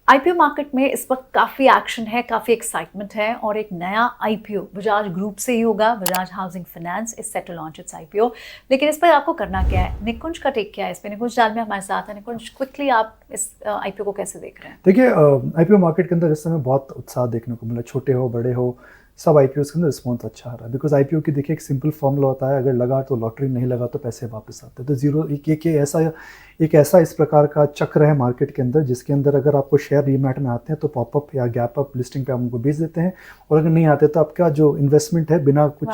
IPO market में इस वक्त काफ़ी एक्शन है, काफ़ी एक्साइटमेंट है और एक नया आईपीओ बजाज ग्रुप से ही होगा। Bajaj housing finance is set to launch its IPO. लेकिन इस पर आपको करना क्या है? निकुंज का टेक क्या है इस पर? निकुंज डालमिया हमारे साथ है। निकुंज, क्विकली आप इस आईपीओ को कैसे देख रहे हैं? देखिए, आईपीओ मार्केट के अंदर इस समय बहुत उत्साह देखने को मिला। छोटे हो बड़े हो, सब आईपीओ के अंदर रिस्पॉन्स अच्छा आ रहा है। बिकॉज आईपीओ की देखिए एक सिंपल फॉर्मूला होता है, अगर लगा तो लॉटरी, नहीं लगा तो पैसे वापस आते हैं। तो जीरो एक ऐसा इस प्रकार का चक्र है मार्केट के अंदर, जिसके अंदर अगर आपको शेयर रीमैट में आते हैं तो पॉपअप या गैप अप लिस्टिंग पे आप उनको बेच देते हैं, और अगर नहीं आते तो आपका जो इन्वेस्टमेंट है बिना कुछ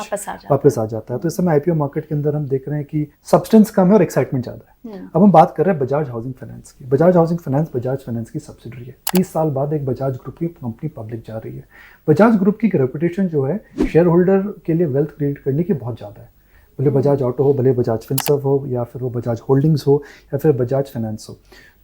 वापस आ जाता है। तो इस समय आईपीओ मार्केट के अंदर हम देख रहे हैं कि सब्सटेंस कम है और एक्साइटमेंट ज़्यादा है। अब हम बात कर रहे हैं बजाज हाउसिंग फाइनेंस की। Bajaj housing finance Bajaj finance की सब्सिडरी है। 30 साल बाद एक बजाज ग्रुप की कंपनी पब्लिक जा रही है। बजाज ग्रुप की रेपुटेशन जो है शेयर होल्डर के लिए वेल्थ क्रिएट करने की बहुत ज़्यादा है। भले बजाज ऑटो हो, भले बजाज फिनसर्व हो, या फिर वो बजाज होल्डिंग्स हो, या फिर बजाज फाइनेंस हो।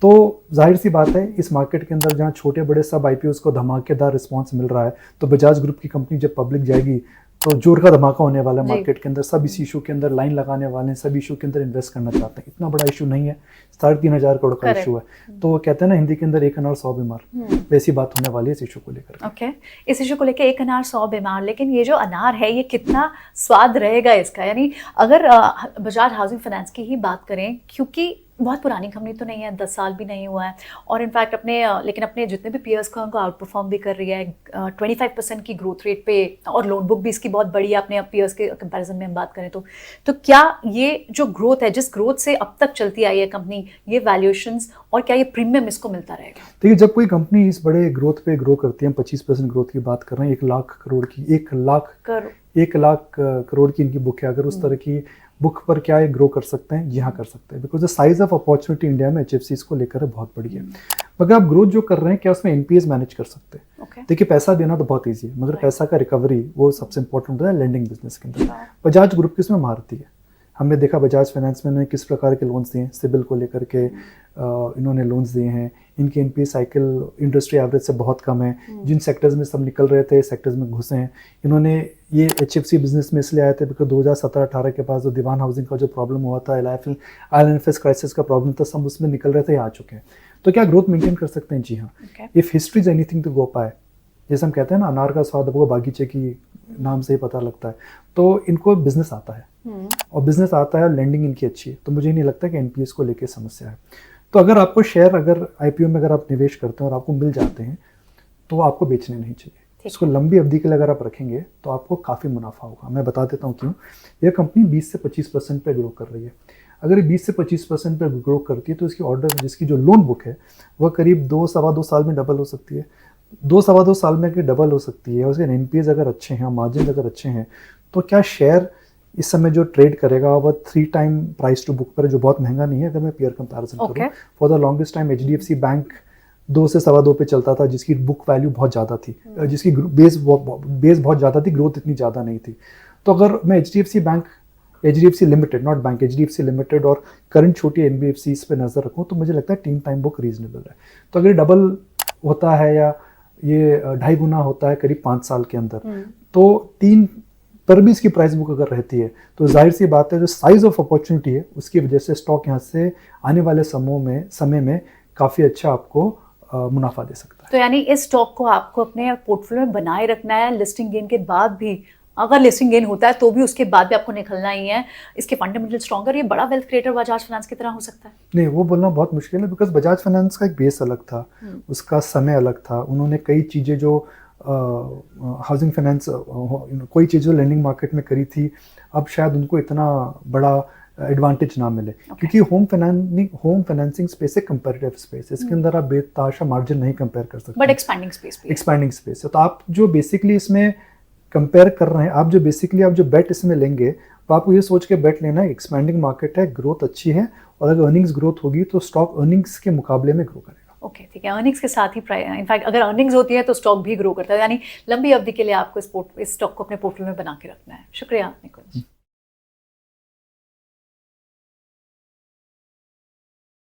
तो जाहिर सी बात है, इस मार्केट के अंदर जहाँ छोटे बड़े सब आईपीओस को धमाकेदार रिस्पांस मिल रहा है, तो बजाज ग्रुप की कंपनी जब पब्लिक जाएगी तो जोर का धमाका होने वाला है मार्केट के अंदर। सब इस इशू के अंदर लाइन लगाने वाले हैं, सब इशू के अंदर इन्वेस्ट करना चाहते हैं। इतना बड़ा इशू नहीं है, 3,500 करोड़ का इशू है। तो कहते हैं ना हिंदी के अंदर एक अनार 100 बीमार, वैसी बात होने वाली है इस इशू को लेकर। ओके, इस इशू को लेकर एक अनार 100 बीमार। लेकिन ये जो अनार है, ये कितना स्वाद रहेगा इसका? यानी अगर बजाज हाउसिंग फाइनेंस की ही बात करें, क्योंकि बहुत पुरानी कंपनी तो नहीं है, 10 साल भी नहीं हुआ है, और इनफैक्ट अपने जितने भी पीयर्स का उनको आउट परफॉर्म भी कर रही है। 25% की ग्रोथ रेट पे, और लोन बुक भी इसकी बहुत बड़ी है अपने पीयर्स के कंपैरिजन में हम बात करें तो क्या ये जो ग्रोथ है, जिस ग्रोथ से अब तक चलती आई है कंपनी, ये वैल्यूएशंस और क्या ये प्रीमियम इसको मिलता रहेगा? देखिए, जब कोई कंपनी इस बड़े ग्रोथ पे ग्रो करती है, 25% ग्रोथ की बात कर रहे हैं, 1 लाख करोड़ की, 1 लाख करोड़ की इनकी बुक है। अगर उस तरह की बुक पर क्या ये ग्रो कर सकते हैं? जी हाँ, कर सकते हैं। Because the size of opportunity India में एचएफसीज को लेकर बहुत बड़ी है। मगर आप ग्रोथ जो कर रहे हैं, क्या उसमें एनपीएस मैनेज कर सकते हैं? देखिए, पैसा देना तो बहुत ईजी है, मगर पैसा का रिकवरी वो सबसे इंपॉर्टेंट होता है लेंडिंग बिजनेस के अंदर। बजाज ग्रुप की उसमें महारती है। हमने देखा बजाज फाइनेंस में किस प्रकार के लोन्स दिए हैं, सिबिल को लेकर के इन्होंने लोन्स दिए हैं। इनकी एनपीए साइकिल इंडस्ट्री एवरेज से बहुत कम है। जिन सेक्टर्स में सब निकल रहे थे, सेक्टर्स में घुसे हैं। इन्होंने ये एचएफसी बिजनेस में इसलिए आए थे बिकॉज 2017-18 के पास जो दीवान हाउसिंग का जो प्रॉब्लम हुआ था, आईएलएनएफएस क्राइसिस का प्रॉब्लम था, सब उसमें निकल रहे थे, आ चुके हैं। तो क्या ग्रोथ मेंटेन कर सकते हैं? जी हाँ। If history is anything to go by, जैसे हम कहते हैं ना, अनार का स्वाद आपको बागीचे की नाम से ही पता लगता है। तो इनको बिजनेस आता है, और बिजनेस आता है, लेंडिंग इनकी अच्छी है। तो मुझे नहीं लगता कि एनपीएस को लेकर समस्या है। तो अगर आपको शेयर, अगर आईपीओ में अगर आप निवेश करते हैं और आपको मिल जाते हैं, तो आपको बेचने नहीं चाहिए। इसको लंबी अवधि के लिए अगर आप रखेंगे तो आपको काफ़ी मुनाफा होगा। मैं बता देता हूँ क्यों। यह कंपनी 20 से 25% पे ग्रो कर रही है। अगर ये 20 से 25% पे ग्रो करती है तो इसकी ऑर्डर, जिसकी जो लोन बुक है, वह करीब 2-2.25 साल में डबल हो सकती है। 2-2.25 साल में कि डबल हो सकती है। उसके एनपीएस अगर अच्छे हैं, मार्जिन अगर अच्छे हैं, तो क्या शेयर इस समय जो ट्रेड करेगा वह 3 टाइम प्राइस टू बुक पर, जो बहुत महंगा नहीं है अगर मैं पीयर कंपैरिजन करूँ। For the longest time HDFC bank 2 से 2.25 पे चलता था, जिसकी बुक वैल्यू बहुत ज़्यादा थी, जिसकी बेस बहुत ज़्यादा थी, ग्रोथ इतनी ज़्यादा नहीं थी। तो अगर मैं HDFC limited, not bank, HDFC limited और करंट छोटी एनबीएफसी पे नज़र रखूँ, तो मुझे लगता है 3 टाइम बुक रीजनेबल है। तो अगर डबल होता है या ये 2.5 गुना होता है करीब 5 साल के अंदर, तो 3 पर भी इसकी प्राइस बुक अगर रहती है, तो जाहिर सी बात है जो साइज ऑफ अपॉर्चुनिटी है उसकी वजह से स्टॉक यहाँ से आने वाले समय में काफ़ी अच्छा आपको मुनाफा दे सकता है। तो यानी इस स्टॉक को आपको अपने पोर्टफोलियो में बनाए रखना है लिस्टिंग गेन के बाद भी। अगर लिस्टिंग गेन होता है तो भी उसके बाद भी आपको निकलना ही है। इसके फंडामेंटल स्ट्रॉन्गर, ये बड़ा वेल्थ क्रिएटर बजाज फाइनेंस की तरह हो सकता है? नहीं, वो बोलना बहुत मुश्किल है। बिकॉज बजाज फाइनेंस का एक बेस अलग था, उसका समय अलग था। उन्होंने कई चीज़ें जो हाउसिंग फाइनेंस, कोई चीज़ जो लैंडिंग मार्केट में करी थी, अब शायद उनको इतना बड़ा एडवांटेज ना मिले। क्योंकि होम फाइनेंसिंग स्पेस है, कंपैरेटिव स्पेस। इसके अंदर आप बेतहाशा मार्जिन नहीं कंपेयर कर सकते, बट एक्सपैंडिंग स्पेस है। तो आप जो बेसिकली इसमें कंपेयर कर रहे हैं, आप जो बेट इसमें लेंगे, तो आपको ये सोच के बेट लेना है, एक्सपैंडिंग मार्केट है, ग्रोथ अच्छी है, और अगर अर्निंग्स ग्रोथ होगी तो स्टॉक अर्निंग्स के मुकाबले में ग्रो करेगा। ओके, ठीक है। अर्निंग्स के साथ ही इनफैक्ट अगर अर्निंग्स होती है तो स्टॉक भी ग्रो करता है। यानी लंबी अवधि के लिए आपको इस स्टॉक को अपने पोर्टफोलियो में बना के रखना है। शुक्रिया निकुंज।